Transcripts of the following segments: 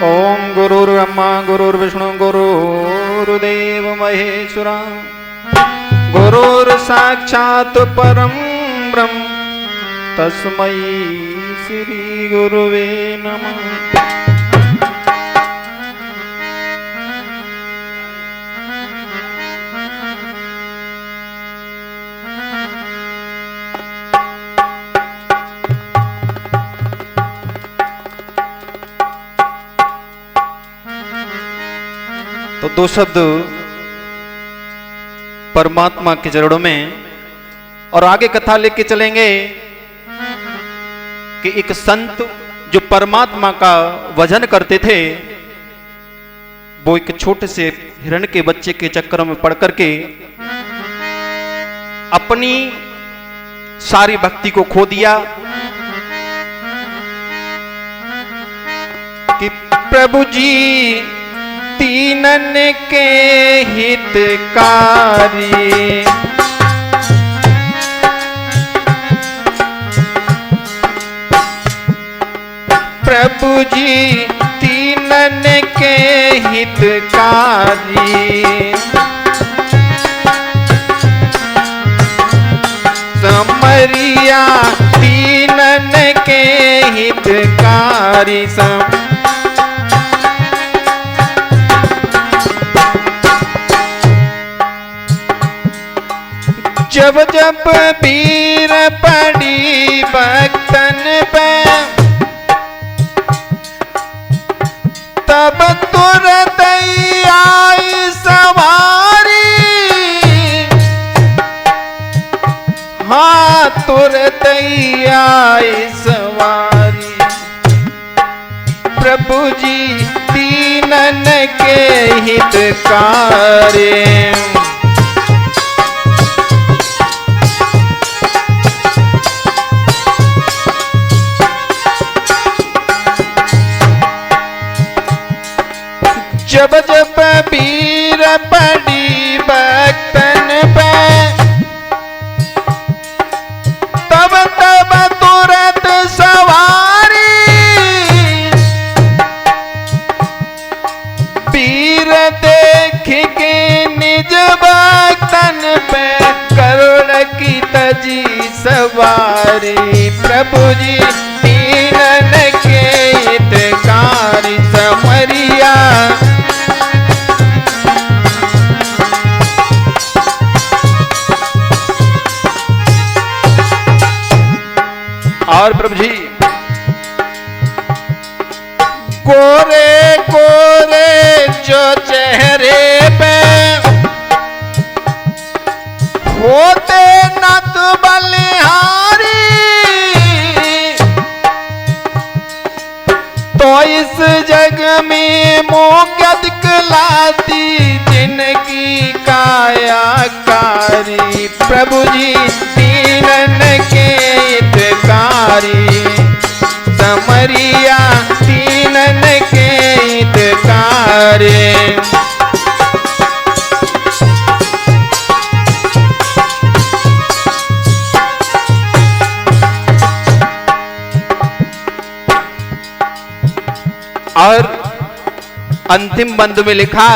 ओम गुरुर्ब्रह्मा गुरुर्विष्णु गुरुर्देव महेश्वरा गुरुर्साक्षात् परम ब्रह्म तस्मै श्री गुरुवे नमः। तो दो शब्द परमात्मा के चरणों में और आगे कथा लेके चलेंगे कि एक संत जो परमात्मा का भजन करते थे वो एक छोटे से हिरण के बच्चे के चक्कर में पड़ करके अपनी सारी भक्ति को खो दिया कि प्रभु जी तीनन के हितकारी प्रभु जी तीनन के हितकारी समरिया तीनन के हितकारी जब जब पीर पड़ी भक्तन पे तब तुरंत आई सवारी हाँ तुरंत आई सवारी प्रभु जी तीनन के हितकारी जब जब पीर पड़ी भक्तन पे तब तब तुरंत सवारी पीर देख के निज भक्तन पे करुण की तजी सवारी प्रभु जी तीनन के हितकारी समरिया और प्रभु जी गोरे गोरे जो चेहरे पे होते नत बलिहारी तो इस जग में मोक्ष दिखलाती जिनकी कायाकारी प्रभु जी तीनन के हितकारी समरिया तीनन के हितकारी और अंतिम बंद में लिखा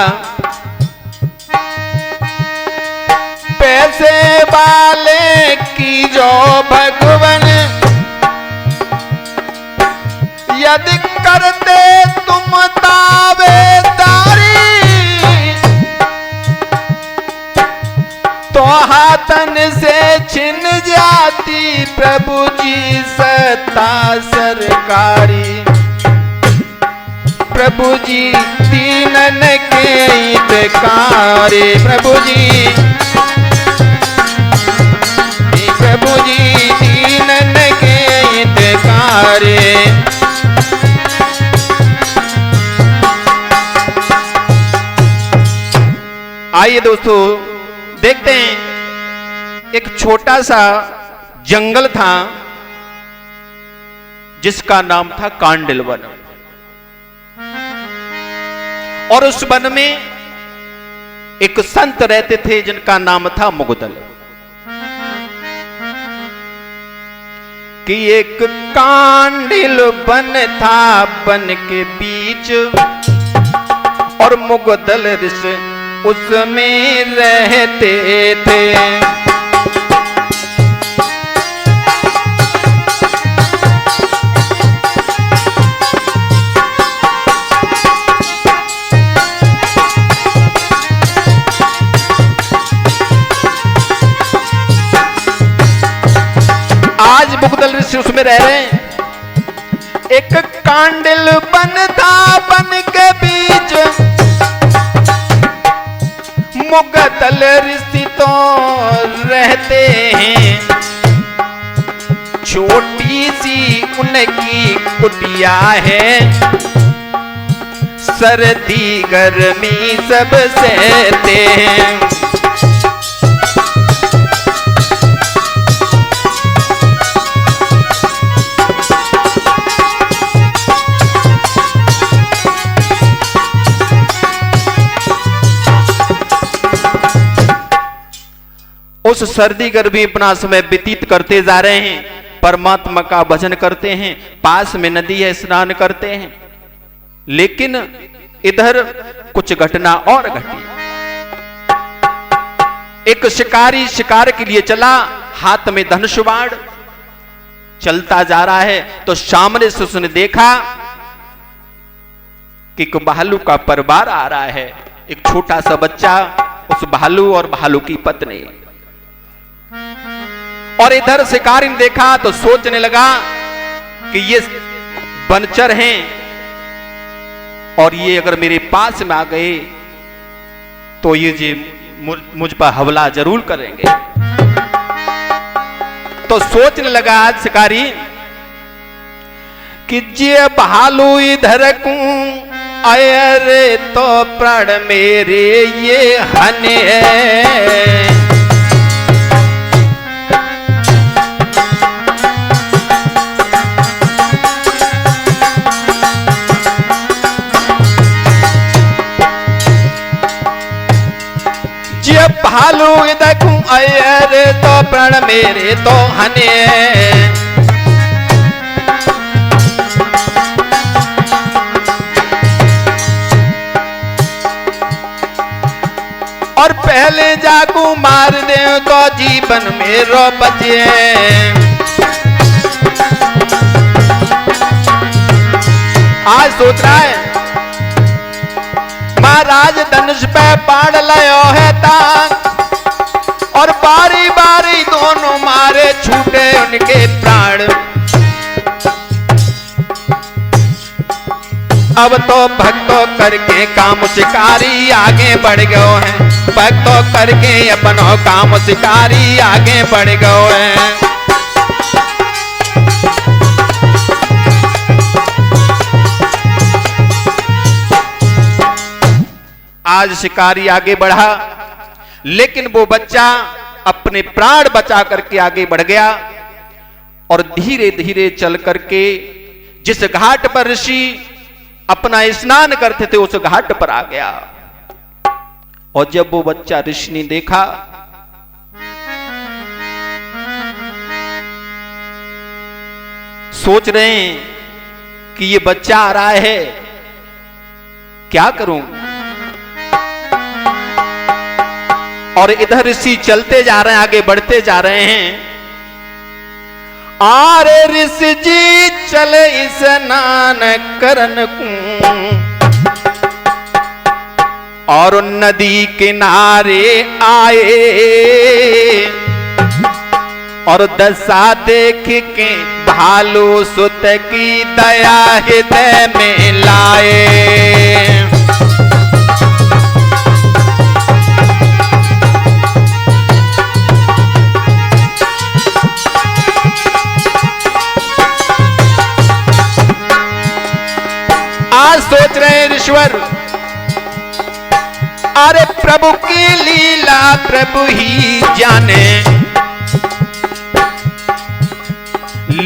पैसे वाले की जो भगवन यदि करते तुम ताबेदारी तो हाथन से छिन जाती प्रभु जी सत्ता सरकारी प्रभु जी तीनन के हितकारी प्रभु जी तीनन के हितकारी आइए दोस्तों देखते हैं एक छोटा सा जंगल था जिसका नाम था कांडिल वन और उस वन में एक संत रहते थे जिनका नाम था मुगदल कि एक कांडिल बन था बन के बीच, और मुगदल ऋषि उसमें रहते थे। आज मुगदल ऋषि उसमें रह रहे हैं। एक कांडिल बन था बन के बीच, मुगदल ऋषि तो रहते हैं। छोटी सी उनकी कुटिया है, सर्दी गर्मी सब सहते हैं। उस सर्दी गर्मी अपना समय व्यतीत करते जा रहे हैं, परमात्मा का भजन करते हैं, पास में नदी है स्नान करते हैं। लेकिन इधर कुछ घटना और घटी। एक शिकारी शिकार के लिए चला, हाथ में धनुष बाण, चलता जा रहा है तो सामने से उसने देखा कि एक भालू का परिवार आ रहा है। एक छोटा सा बच्चा, उस भालू और भालू की पत्नी। और इधर शिकारी ने देखा तो सोचने लगा कि ये बनचर हैं और ये अगर मेरे पास में आ गए तो ये जी मुझ पर हमला जरूर करेंगे। तो सोचने लगा आज शिकारी कि जे भालू इधर को आए रे तो प्राण मेरे ये हने है। भालू देखूं अयर तो प्राण मेरे तो हने। और पहले जाकू मार दे तो जीवन मेरो बचे। आज सोच रहा है महाराज धनुष पे बाण लायो है तांग, और बारी बारी दोनों मारे छूटे उनके प्राण। अब तो भक्तों करके काम शिकारी आगे बढ़ गए हैं, भक्तों करके अपनों काम शिकारी आगे बढ़ गए हैं। आज शिकारी आगे बढ़ा, लेकिन वो बच्चा अपने प्राण बचा करके आगे बढ़ गया और धीरे धीरे चल करके जिस घाट पर ऋषि अपना स्नान करते थे उस घाट पर आ गया। और जब वो बच्चा ऋषि ने देखा सोच रहे हैं कि ये बच्चा आ रहा है, क्या करूं। और इधर ऋषि चलते जा रहे हैं, आगे बढ़ते जा रहे हैं। आरे ऋषि जी चले स्नान करन को, और नदी किनारे आए, और दशा देख के भालू सुत की दया हृदय में लाए। आज सोच रहे हैं ईश्वर, अरे प्रभु की लीला प्रभु ही जाने,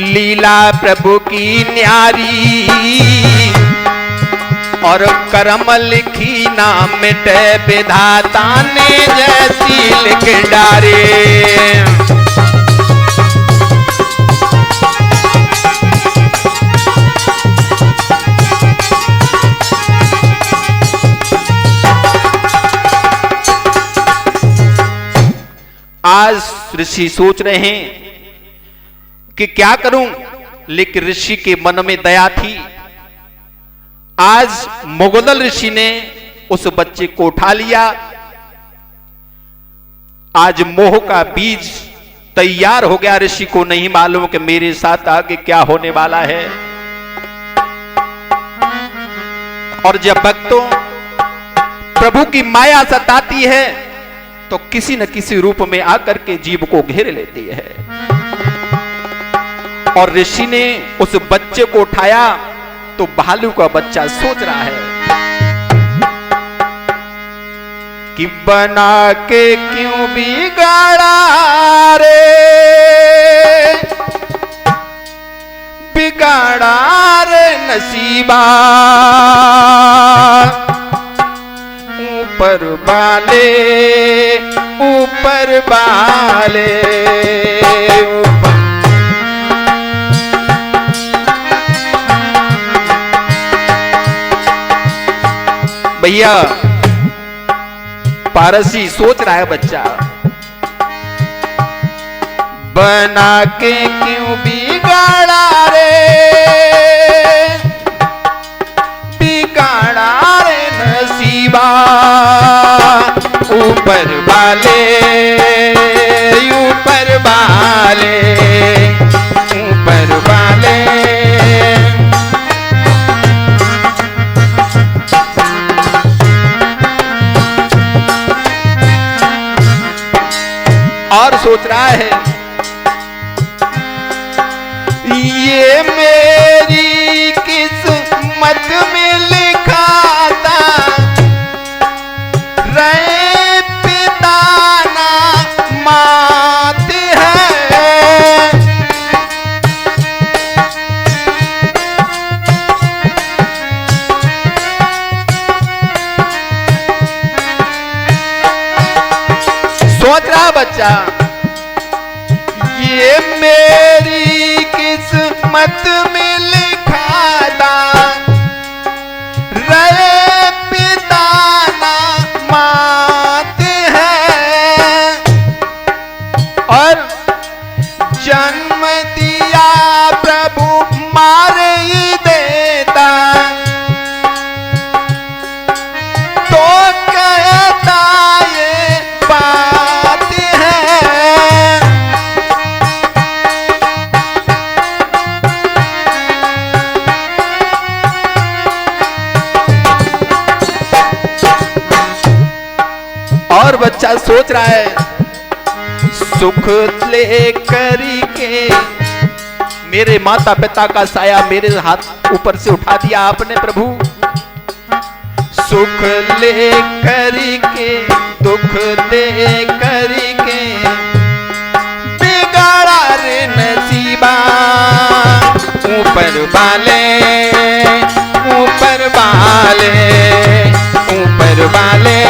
लीला प्रभु की न्यारी, और कर्म लिखी ना मिटे विधाता ने जैसी लिख डारे। ऋषि सोच रहे हैं कि क्या करूं, लेकिन ऋषि के मन में दया थी। आज मुगदल ऋषि ने उस बच्चे को उठा लिया। आज मोह का बीज तैयार हो गया। ऋषि को नहीं मालूम कि मेरे साथ आगे क्या होने वाला है। और जब भक्तों प्रभु की माया सताती है तो किसी न किसी रूप में आकर के जीव को घेर लेती है। और ऋषि ने उस बच्चे को उठाया तो भालू का बच्चा सोच रहा है कि बना के क्यों बिगाड़ा रे, बिगाड़ा रे नसीबा, ऊपर वाले ऊपर वाले। भैया पारसी सोच रहा है बच्चा, बना के क्यों बिगाड़ा रे, बिगाड़ा रे नसीबा, ऊपर वाले ऊपर वाले ऊपर वाले। और सोच रहा है ये मेरी किस्मत में लिखा था, रे पिता ना मात है। सोच रहा बच्चा ये मेरी किस्मत में लिखा था, रे पिता ना मात है। और जन्म दिया प्रभु मार ही देता, तो कहता ये बात है। और बच्चा सोच रहा है सुख ले करी के मेरे माता पिता का साया मेरे हाथ ऊपर से उठा दिया आपने प्रभु। सुख ले करी के दुख दे करी के, बिगाड़ा रे नसीबा, ऊपर वाले ऊपर वाले ऊपर वाले।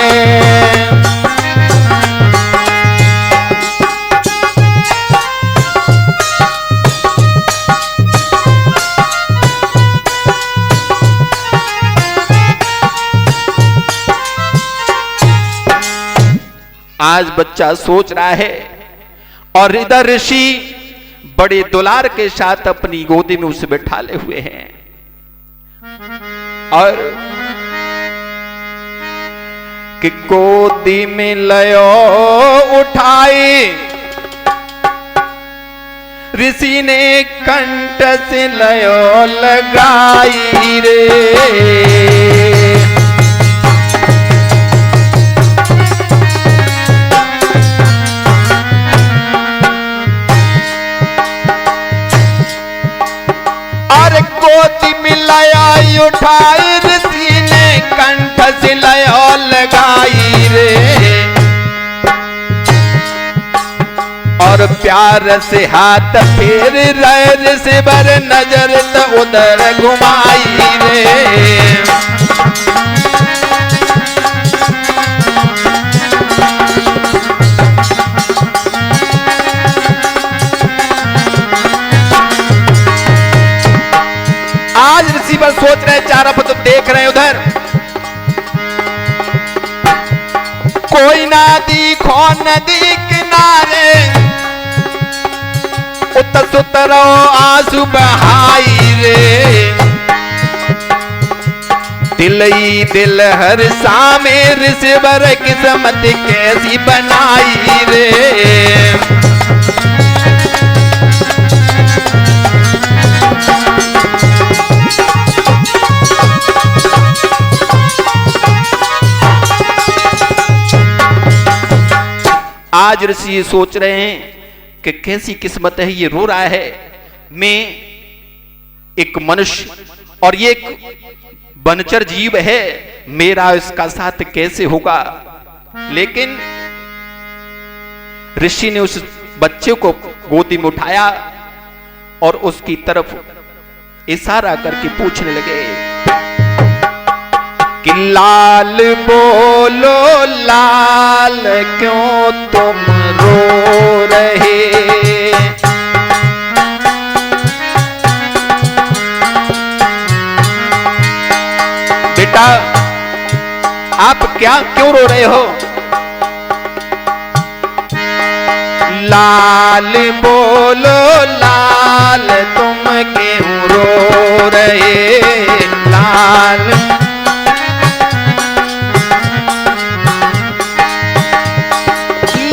आज बच्चा सोच रहा है और इधर ऋषि बड़े दुलार के साथ अपनी गोदी में उसे बैठाले हुए हैं। और कि गोदी में लयो उठाई, ऋषि ने कंठ से लयो लगाई रे। गोदी में लया उठाई, ऋषि ने कंठ से लया लगाई रे। और प्यार से हाथ फेर रहे ऋषि बर, नजर तो उधर घुमाई रे। आज ऋषि पर सोच रहे, चारों पर तो देख रहे उधर, कोई ना दिखो नदी किनारे, उत सुतरो आंसू बहाई रे, दिल ही दिल हर सामे ऋषिवर किस्मत कैसी बनाई रे। आज ऋषि ये सोच रहे हैं कि कैसी किस्मत है, ये रो रहा है। मैं एक मनुष्य और ये एक बनचर जीव है, मेरा इसका साथ कैसे होगा। लेकिन ऋषि ने उस बच्चे को गोदी में उठाया और उसकी तरफ इशारा करके पूछने लगे कि लाल बोलो लाल क्यों तुम रो रहे। बेटा आप क्यों रो रहे हो। लाल बोलो लाल तुम क्यों रो रहे। लाल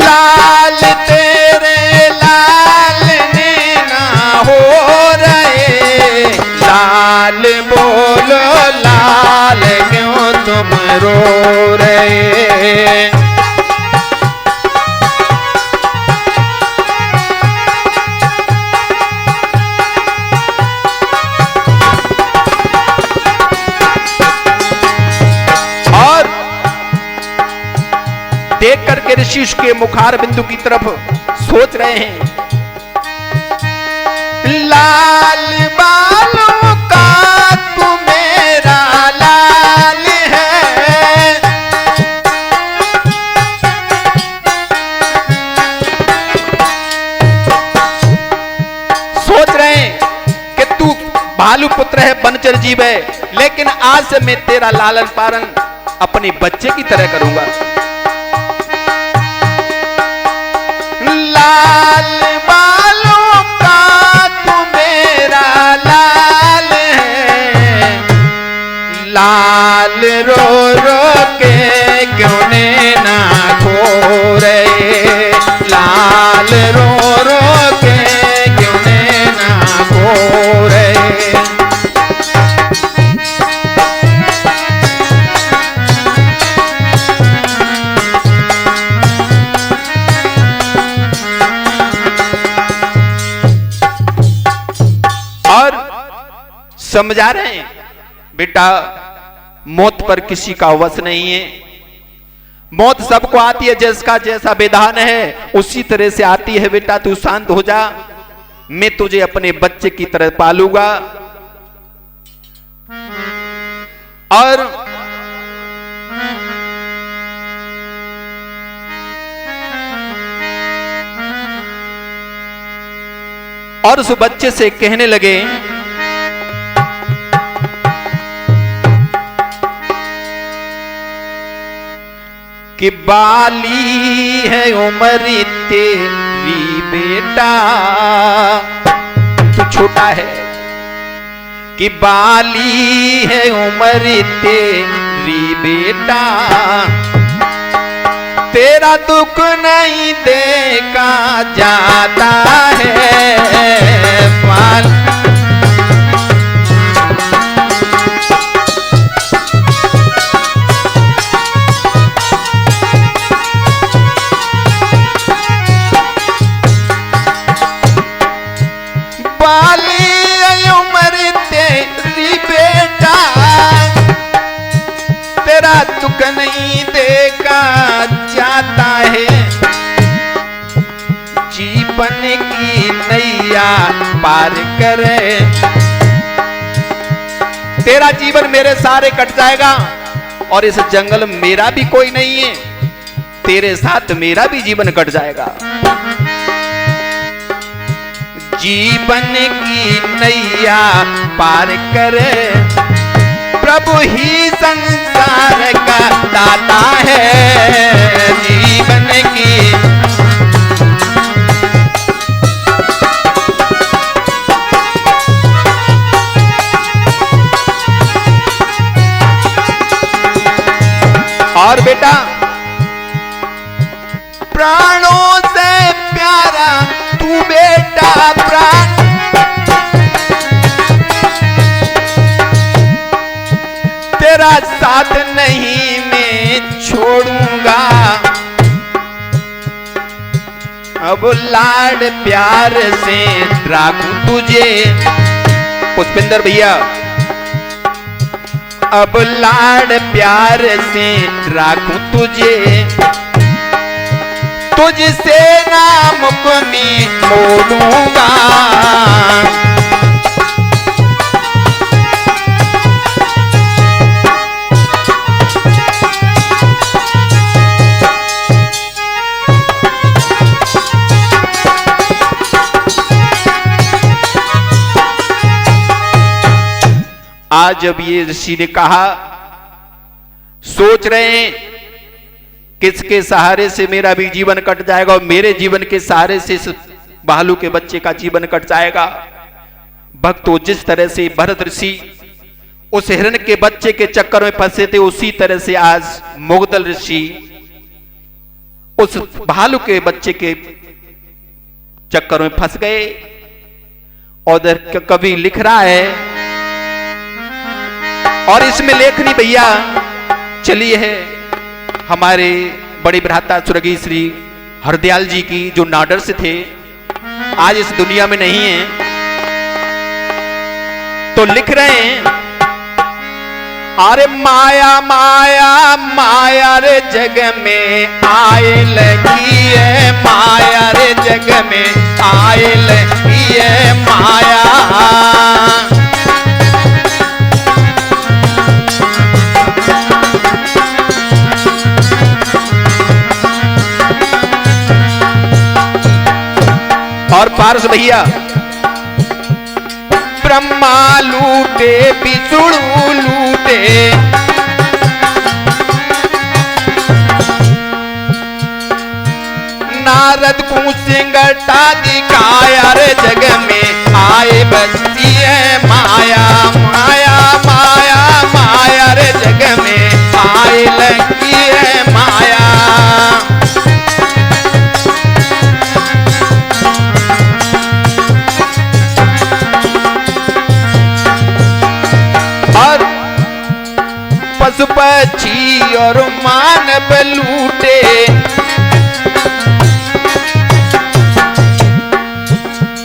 लाल तेरे लाल ने ना हो रहे। लाल बोलो लाल क्यों तुम रो रहे। देख करके ऋषि के मुखार बिंदु की तरफ सोच रहे हैं। लाल बालों का तू मेरा लाल है। सोच रहे हैं कि तू भालू पुत्र है, बनचर जीव है, लेकिन आज से मैं तेरा लालन पालन अपने बच्चे की तरह करूंगा। लाल बालों का तू मेरा लाल है। लाल रो रो के क्यों नैना खो रहे। लाल रो रो के क्यों नैना खो रहे। समझा रहे हैं बेटा मौत पर किसी का वश नहीं है। मौत सबको आती है, जिसका जैसा विधान है उसी तरह से आती है। बेटा तू शांत हो जा, मैं तुझे अपने बच्चे की तरह पालूंगा। और उस बच्चे से कहने लगे कि बाली है उम्र तेरी बेटा, तू छोटा है। कि बाली है उम्र तेरी बेटा, तेरा दुख नहीं देखा जाता है। दुख नहीं देखा जाता है। जीवन की नैया पार करे, तेरा जीवन मेरे सारे कट जाएगा और इस जंगल में मेरा भी कोई नहीं है, तेरे साथ मेरा भी जीवन कट जाएगा। जीवन की नैया पार करे, प्रभु ही संसार का दाता है। जीवन की बेटा प्राणों से प्यारा तू बेटा प्राण, तेरा साथ नहीं मैं छोड़ूंगा, अब लाड प्यार से राखूं तुझे। पुष्पेंद्र भैया, अब लाड प्यार से राखूं तुझे, तुझसे नाम को मैं मोड़ूंगा। आज जब ये ऋषि ने कहा, सोच रहे हैं किसके सहारे से मेरा भी जीवन कट जाएगा और मेरे जीवन के सहारे से इस भालू के बच्चे का जीवन कट जाएगा। भक्तों, जिस तरह से भरत ऋषि उस हिरण के बच्चे के चक्कर में फंसे थे, उसी तरह से आज मुगदल ऋषि उस भालू के बच्चे के चक्कर में फंस गए। और कवि लिख रहा है, और इसमें लेखनी भैया चली है हमारे बड़े भ्राता स्वर्गीय श्री हरदयाल जी की, जो नाडर से थे, आज इस दुनिया में नहीं है। तो लिख रहे हैं, अरे माया माया माया रे जग में आए लगी है, माया रे जग में आए लगी है माया। और पारस भैया, ब्रह्मा लूटे विष्णु लूटे, नारद को सिंगटा दिखाया रे जग में आए बसती है माया माया माया माया रे जग में आए लगी है माया। पशु पक्षी और मानव लूटे,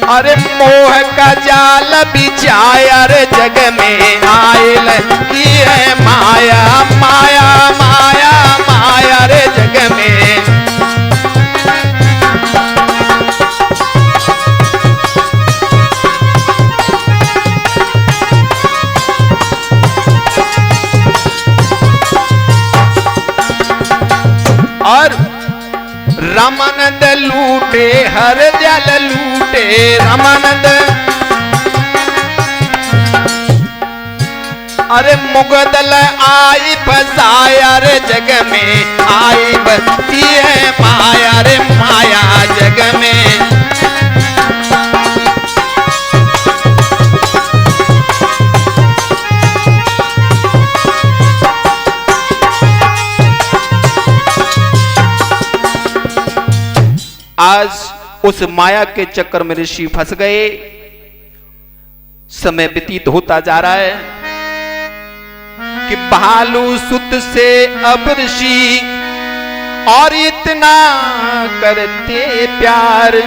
अरे मोह का जाल बिछाया रे जग में आए लगी है माया माया माया माया रे जग में। और रामानंद लूटे हर जल लूटे, रामानंद अरे मुगदल आई बसाया रे जग में आई बसती है माया रे माया जग में। आज उस माया के चक्कर में ऋषि फंस गए। समय व्यतीत होता जा रहा है कि भालू सुत से अब ऋषि और इतना करते प्यार,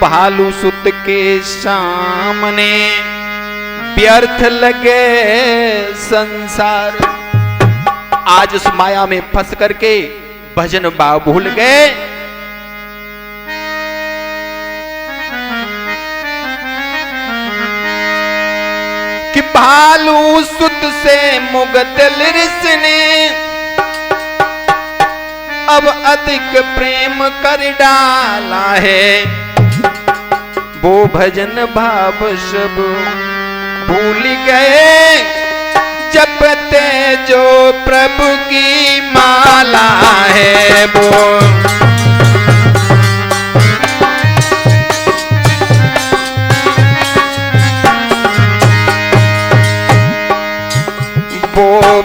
भालू सुत के सामने व्यर्थ लगे संसार। आज उस माया में फंस करके भजन भाव भूल गए। कि भालू सुत से मुगदल ऋषि ने अब अधिक प्रेम कर डाला है, वो भजन भाव सब भूल गए, जपते जो प्रभु की माला है वो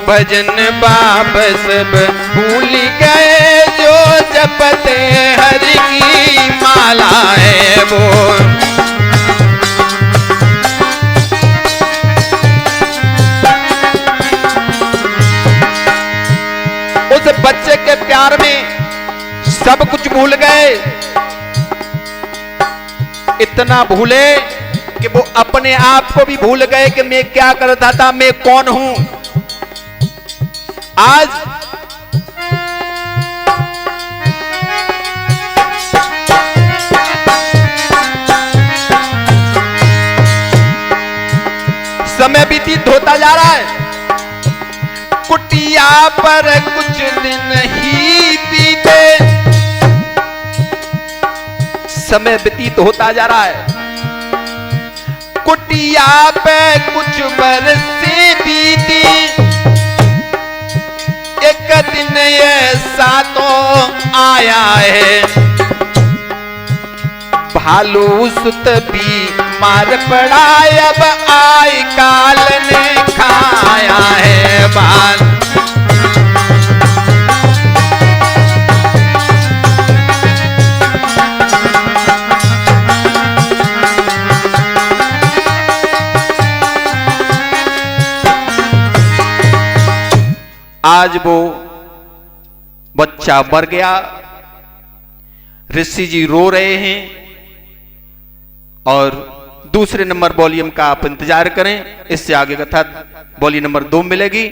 भजन बाप सब भूल गए, जो जपते हरि की माला है वो। उस बच्चे के प्यार में सब कुछ भूल गए, इतना भूले कि वो अपने आप को भी भूल गए कि मैं क्या करता था, मैं कौन हूं। आज समय व्यतीत होता जा रहा है, कुटिया पर कुछ दिन ही बीते, समय व्यतीत होता जा रहा है, कुटिया पे कुछ बरसें बीती, एक दिन ऐसा तो आया है, भालू सुत भी मार पड़ा, अब आई काल ने खाया है बाल। आज वो बच्चा मर गया, ऋषि जी रो रहे हैं, और दूसरे नंबर वॉल्यूम का आप इंतजार करें, इससे आगे कथा वॉल्यूम नंबर 2 मिलेगी।